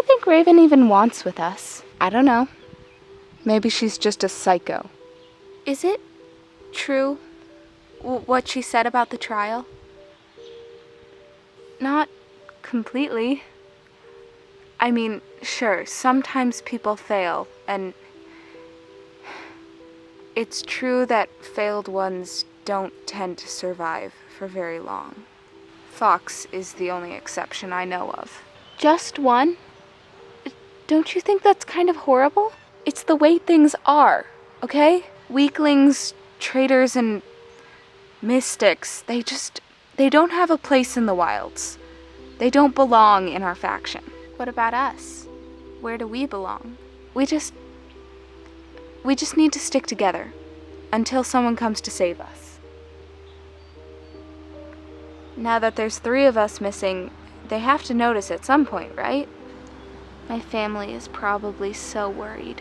think Raven even wants with us? I don't know. Maybe she's just a psycho. Is it true what she said about the trial? Not completely. I mean, sure, sometimes people fail, and it's true that failed ones don't tend to survive for very long. Fox is the only exception I know of. Just one? Don't you think that's kind of horrible? It's the way things are, okay? Weaklings, traitors, and mystics, they don't have a place in the wilds. They don't belong in our faction. What about us? Where do we belong? We just need to stick together until someone comes to save us. Now that there's 3 of us missing, they have to notice at some point, right? My family is probably so worried.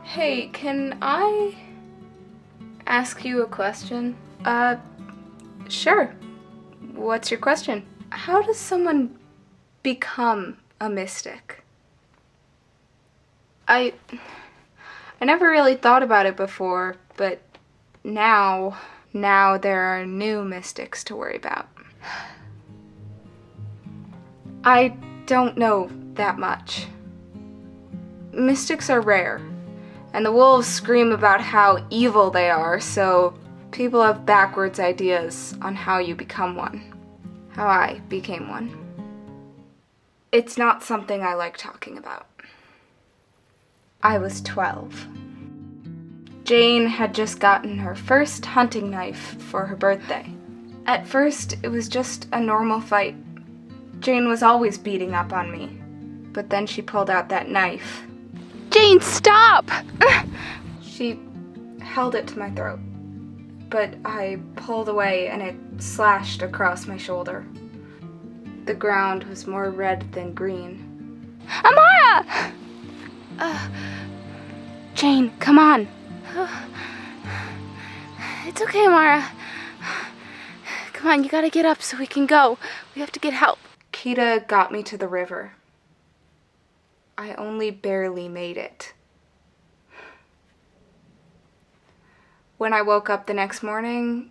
Hey, can I ask you a question? Sure. What's your question? How does someone become a mystic? I never really thought about it before, but now there are new mystics to worry about. I don't know that much. Mystics are rare, and the wolves scream about how evil they are, so people have backwards ideas on how you become one. How I became one. It's not something I like talking about. I was 12. Jane had just gotten her first hunting knife for her birthday. At first, it was just a normal fight. Jane was always beating up on me, but then she pulled out that knife. Jane, stop! She held it to my throat, but I pulled away and it slashed across my shoulder. The ground was more red than green. Amara! Jane, come on. It's okay, Amara. Come on, you gotta get up so we can go. We have to get help. Kita got me to the river. I only barely made it. When I woke up the next morning,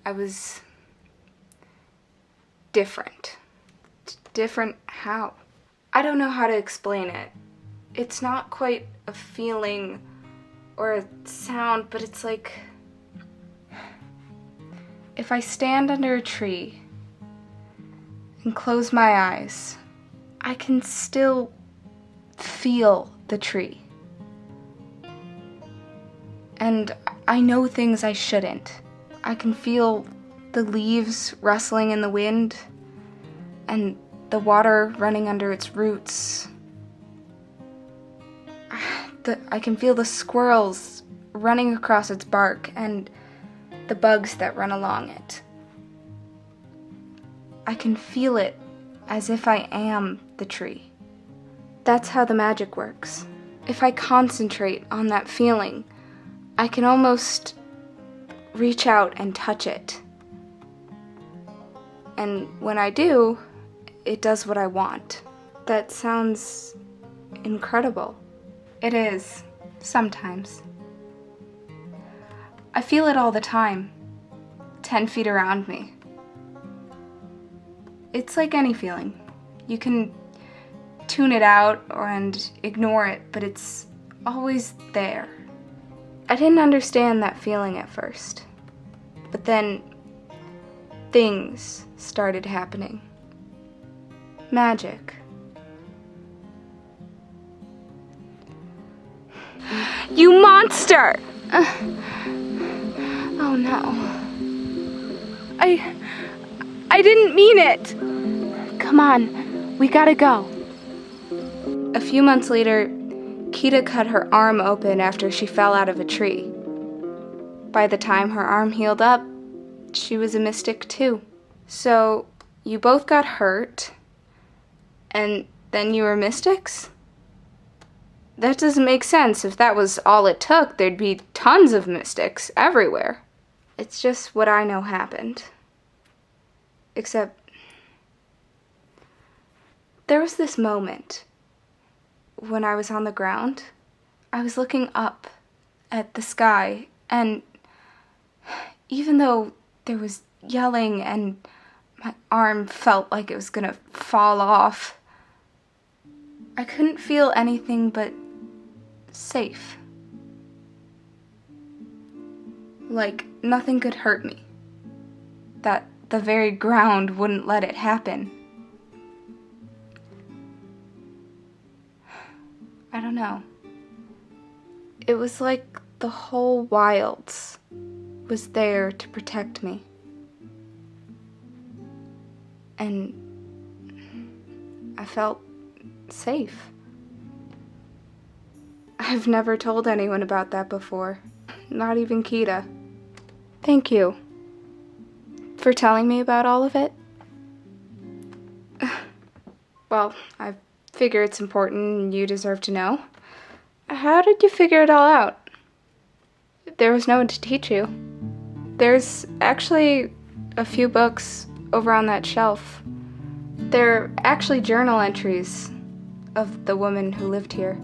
I was different. Different how? I don't know how to explain it. It's not quite a feeling or a sound, but it's like if I stand under a tree and close my eyes, I can still feel the tree. And I know things I shouldn't. I can feel the leaves rustling in the wind and the water running under its roots. I can feel the squirrels running across its bark and the bugs that run along it. I can feel it as if I am the tree. That's how the magic works. If I concentrate on that feeling, I can almost reach out and touch it. And when I do, it does what I want. That sounds incredible. It is, sometimes. I feel it all the time, 10 feet around me. It's like any feeling. You can tune it out and ignore it, but it's always there. I didn't understand that feeling at first, but then things started happening. Magic. You monster! Oh no. I didn't mean it! Come on, we gotta go. A few months later, Kita cut her arm open after she fell out of a tree. By the time her arm healed up, she was a mystic too. So, you both got hurt, and then you were mystics? That doesn't make sense. If that was all it took, there'd be tons of mystics everywhere. It's just what I know happened. Except, there was this moment when I was on the ground. I was looking up at the sky, and even though there was yelling and my arm felt like it was gonna fall off, I couldn't feel anything but safe. Like nothing could hurt me. That the very ground wouldn't let it happen. I don't know. It was like the whole wilds was there to protect me. And I felt safe. I've never told anyone about that before. Not even Kita. Thank you for telling me about all of it. Well, I figure it's important and you deserve to know. How did you figure it all out? There was no one to teach you. There's actually a few books over on that shelf. They're actually journal entries of the woman who lived here.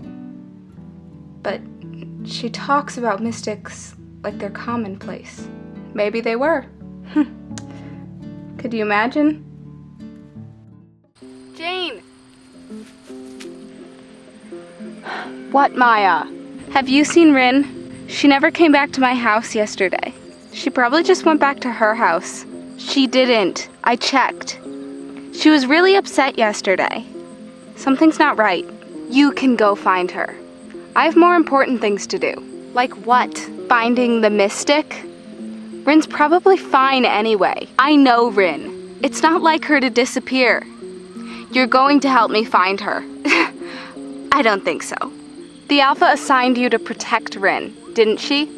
But she talks about mystics like they're commonplace. Maybe they were. Could you imagine? Jane! What, Maya? Have you seen Rin? She never came back to my house yesterday. She probably just went back to her house. She didn't. I checked. She was really upset yesterday. Something's not right. You can go find her. I have more important things to do. Like what? Finding the mystic? Rin's probably fine anyway. I know Rin. It's not like her to disappear. You're going to help me find her. I don't think so. The Alpha assigned you to protect Rin, didn't she?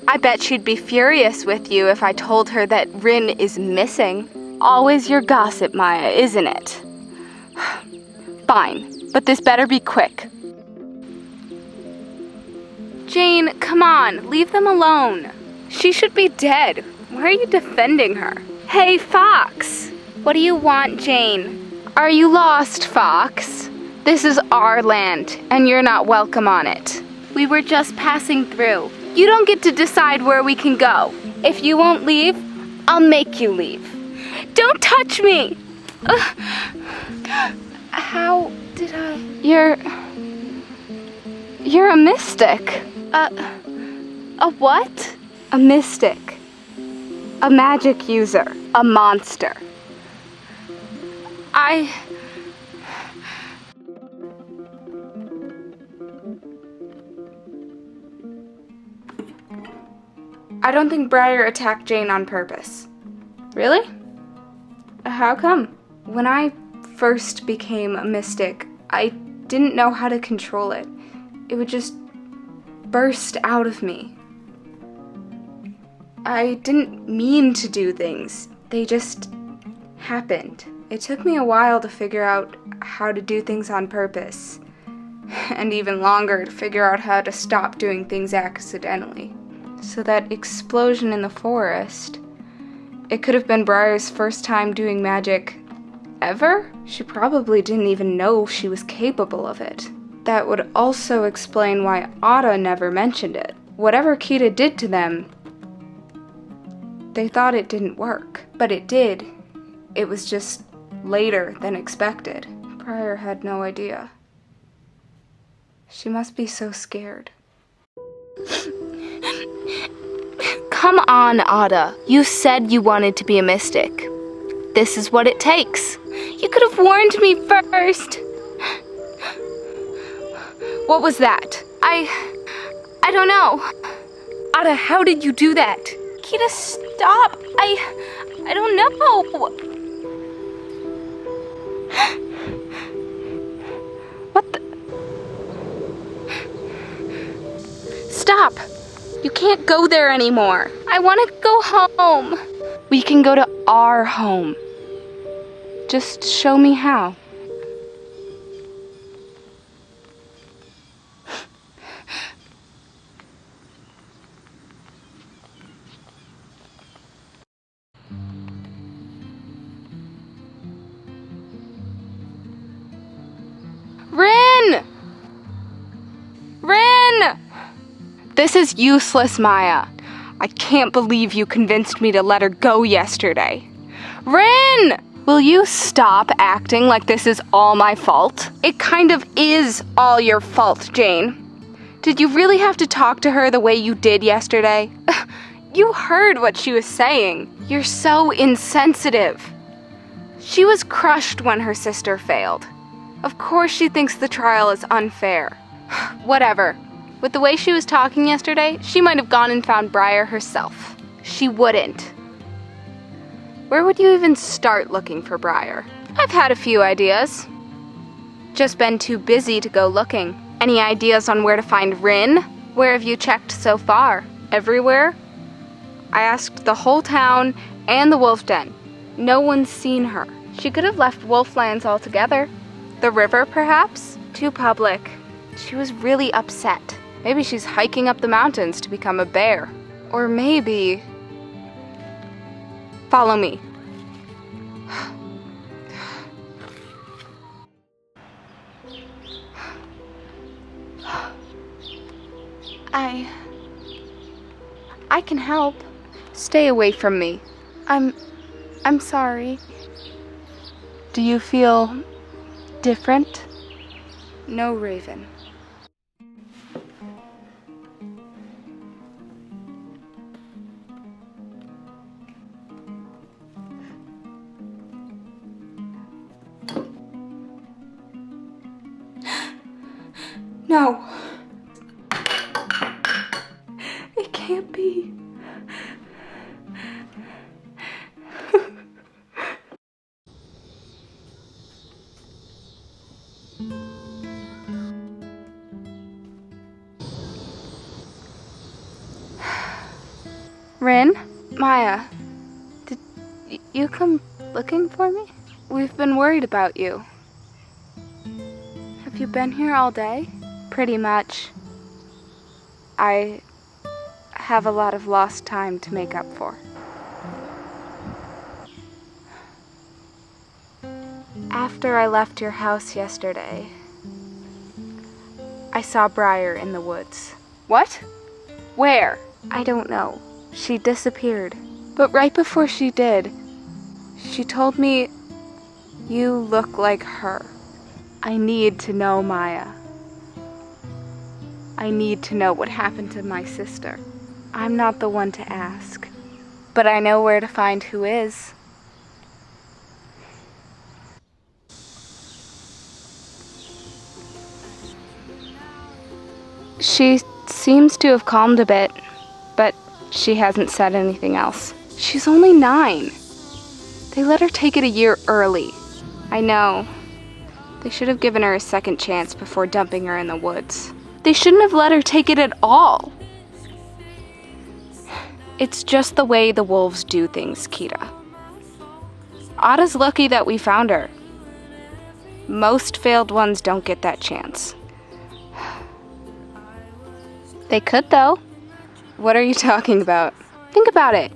I bet she'd be furious with you if I told her that Rin is missing. Always your gossip, Maya, isn't it? Fine, but this better be quick. Jane, come on, leave them alone. She should be dead. Why are you defending her? Hey, Fox! What do you want, Jane? Are you lost, Fox? This is our land, and you're not welcome on it. We were just passing through. You don't get to decide where we can go. If you won't leave, I'll make you leave. Don't touch me! How did I... You're a mystic. A what? A mystic. A magic user. A monster. I don't think Briar attacked Jane on purpose. Really? How come? When I first became a mystic, I didn't know how to control it. It would just burst out of me. I didn't mean to do things. They just happened. It took me a while to figure out how to do things on purpose, and even longer to figure out how to stop doing things accidentally. So that explosion in the forest, it could have been Briar's first time doing magic ever? She probably didn't even know she was capable of it. That would also explain why Ada never mentioned it. Whatever Kita did to them, they thought it didn't work. But it did. It was just later than expected. Briar had no idea. She must be so scared. Come on, Ada. You said you wanted to be a mystic. This is what it takes. You could have warned me first. What was that? I don't know. Ada, how did you do that? Kita, stop. I don't know. What the? Stop. You can't go there anymore. I want to go home. We can go to our home. Just show me how. This is useless, Maya. I can't believe you convinced me to let her go yesterday. Rin! Will you stop acting like this is all my fault? It kind of is all your fault, Jane. Did you really have to talk to her the way you did yesterday? You heard what she was saying. You're so insensitive. She was crushed when her sister failed. Of course she thinks the trial is unfair. Whatever. With the way she was talking yesterday, she might have gone and found Briar herself. She wouldn't. Where would you even start looking for Briar? I've had a few ideas. Just been too busy to go looking. Any ideas on where to find Rin? Where have you checked so far? Everywhere? I asked the whole town and the wolf den. No one's seen her. She could have left Wolflands altogether. The river, perhaps? Too public. She was really upset. Maybe she's hiking up the mountains to become a bear. Or maybe... Follow me. I can help. Stay away from me. I'm sorry. Do you feel different? No, Raven. No. It can't be. Rin? Maya, did you come looking for me? We've been worried about you. Have you been here all day? Pretty much. I have a lot of lost time to make up for. After I left your house yesterday, I saw Briar in the woods. What? Where? I don't know. She disappeared. But right before she did, she told me, "You look like her." I need to know, Maya. I need to know what happened to my sister. I'm not the one to ask, but I know where to find who is. She seems to have calmed a bit, but she hasn't said anything else. She's only 9. They let her take it a year early. I know. They should have given her a second chance before dumping her in the woods. They shouldn't have let her take it at all. It's just the way the wolves do things, Kita. Ada's lucky that we found her. Most failed ones don't get that chance. They could, though. What are you talking about? Think about it.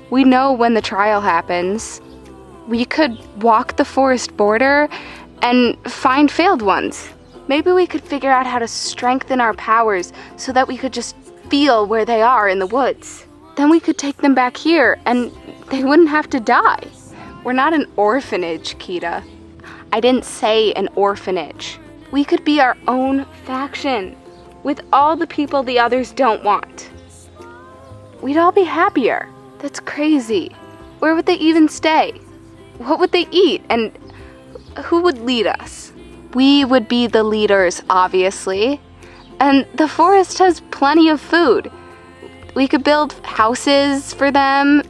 We know when the trial happens. We could walk the forest border and find failed ones. Maybe we could figure out how to strengthen our powers so that we could just feel where they are in the woods. Then we could take them back here and they wouldn't have to die. We're not an orphanage, Kita. I didn't say an orphanage. We could be our own faction with all the people the others don't want. We'd all be happier. That's crazy. Where would they even stay? What would they eat? And who would lead us? We would be the leaders, obviously. And the forest has plenty of food. We could build houses for them.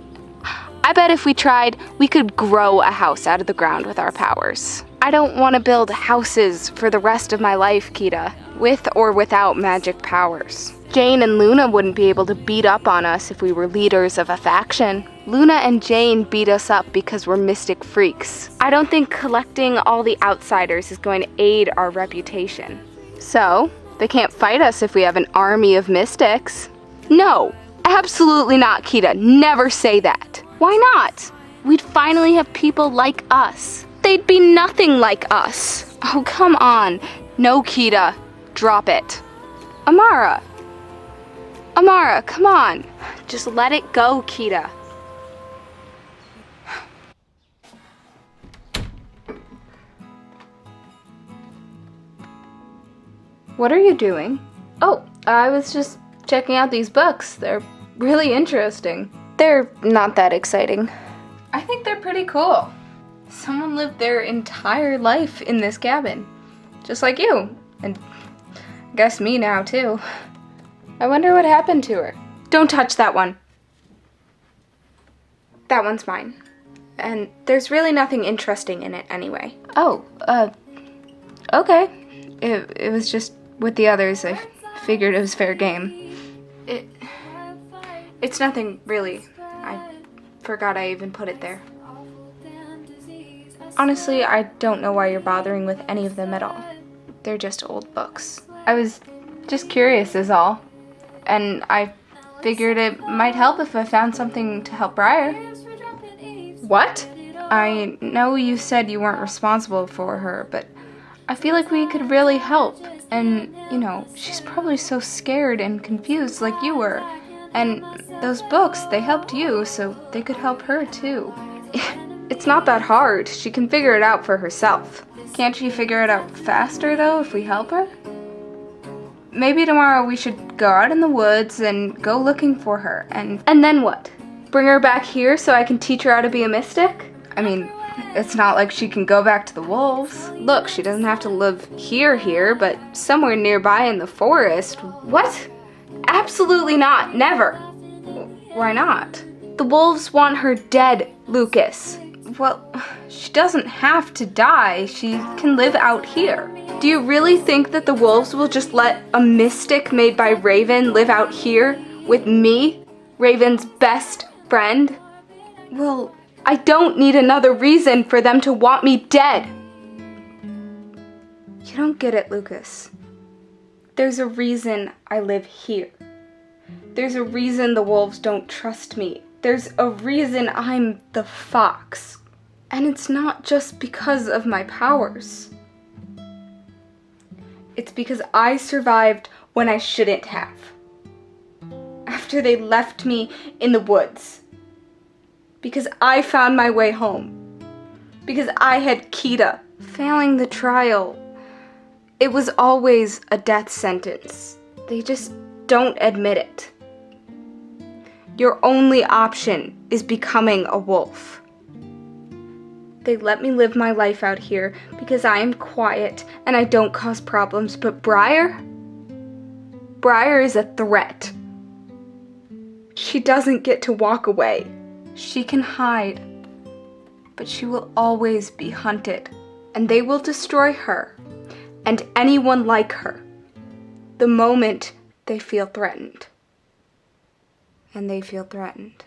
I bet if we tried, we could grow a house out of the ground with our powers. I don't want to build houses for the rest of my life, Kita, with or without magic powers. Jane and Luna wouldn't be able to beat up on us if we were leaders of a faction. Luna and Jane beat us up because we're mystic freaks. I don't think collecting all the outsiders is going to aid our reputation. So, they can't fight us if we have an army of mystics. No, absolutely not, Kita. Never say that. Why not? We'd finally have people like us. They'd be nothing like us. Oh, come on. No, Kita. Drop it. Amara. Amara, come on. Just let it go, Kita. What are you doing? Oh, I was just checking out these books. They're really interesting. They're not that exciting. I think they're pretty cool. Someone lived their entire life in this cabin. Just like you. And I guess me now, too. I wonder what happened to her. Don't touch that one. That one's mine. And there's really nothing interesting in it anyway. Oh, okay. It was just with the others. I figured it was fair game. It's nothing really. I forgot I even put it there. Honestly, I don't know why you're bothering with any of them at all. They're just old books. I was just curious is all. And I figured it might help if I found something to help Briar. What? I know you said you weren't responsible for her, but I feel like we could really help. And, you know, she's probably so scared and confused like you were. And those books, they helped you, so they could help her too. It's not that hard. She can figure it out for herself. Can't she figure it out faster, though, if we help her? Maybe tomorrow we should go out in the woods and go looking for her. And then what? Bring her back here so I can teach her how to be a mystic? I mean, it's not like she can go back to the wolves. Look, she doesn't have to live here, but somewhere nearby in the forest. What? Absolutely not. Never. Why not? The wolves want her dead, Lucas. Well, she doesn't have to die. She can live out here. Do you really think that the wolves will just let a mystic made by Raven live out here with me, Raven's best friend? Well, I don't need another reason for them to want me dead. You don't get it, Lucas. There's a reason I live here. There's a reason the wolves don't trust me. There's a reason I'm the fox. And it's not just because of my powers. It's because I survived when I shouldn't have. After they left me in the woods. Because I found my way home. Because I had Kita. Failing the trial, it was always a death sentence. They just don't admit it. Your only option is becoming a wolf. They let me live my life out here because I am quiet and I don't cause problems, but Briar is a threat. She doesn't get to walk away. She can hide, but she will always be hunted, and they will destroy her and anyone like her the moment they feel threatened. And they feel threatened.